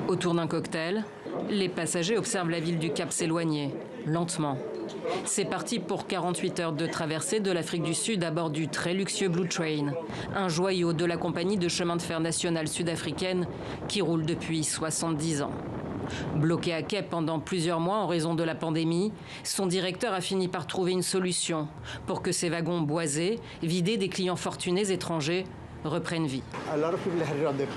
Autour d'un cocktail, les passagers observent la ville du Cap s'éloigner, lentement. C'est parti pour 48 heures de traversée de l'Afrique du Sud à bord du très luxueux Blue Train, un joyau de la compagnie de chemin de fer nationale sud-africaine qui roule depuis 70 ans. Bloqué à quai pendant plusieurs mois en raison de la pandémie, son directeur a fini par trouver une solution pour que ces wagons boisés, vidés des clients fortunés étrangers, reprennent vie.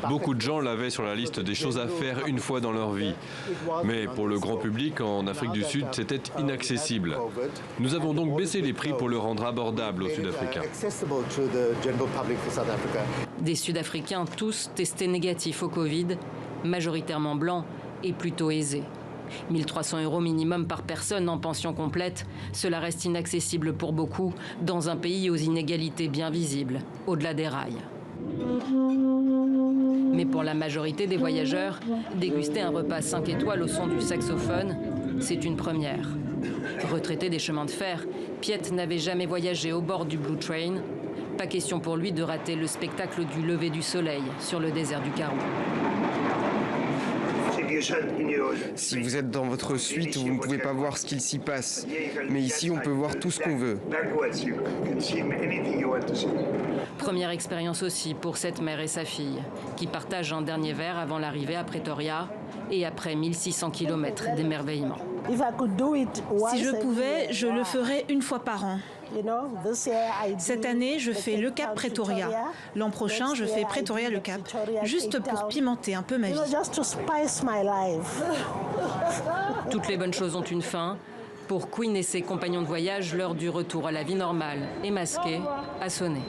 Beaucoup de gens l'avaient sur la liste des choses à faire une fois dans leur vie. Mais pour le grand public, en Afrique du Sud, c'était inaccessible. Nous avons donc baissé les prix pour le rendre abordable aux Sud-Africains. Des Sud-Africains tous testés négatifs au Covid, majoritairement blancs et plutôt aisés. 1 300 € minimum par personne en pension complète, cela reste inaccessible pour beaucoup dans un pays aux inégalités bien visibles, au-delà des rails. Mais pour la majorité des voyageurs, déguster un repas 5 étoiles au son du saxophone, c'est une première. Retraité des chemins de fer, Piet n'avait jamais voyagé au bord du Blue Train. Pas question pour lui de rater le spectacle du lever du soleil sur le désert du Karoo. Si vous êtes dans votre suite, vous ne pouvez pas voir ce qu'il s'y passe. Mais ici, on peut voir tout ce qu'on veut. Première expérience aussi pour cette mère et sa fille, qui partagent un dernier verre avant l'arrivée à Pretoria et après 1600 km d'émerveillement. Si je pouvais, je le ferais une fois par an. Cette année, je fais le Cap Pretoria. L'an prochain, je fais Pretoria-le Cap, juste pour pimenter un peu ma vie. Toutes les bonnes choses ont une fin. Pour Queen et ses compagnons de voyage, l'heure du retour à la vie normale et masquée a sonné.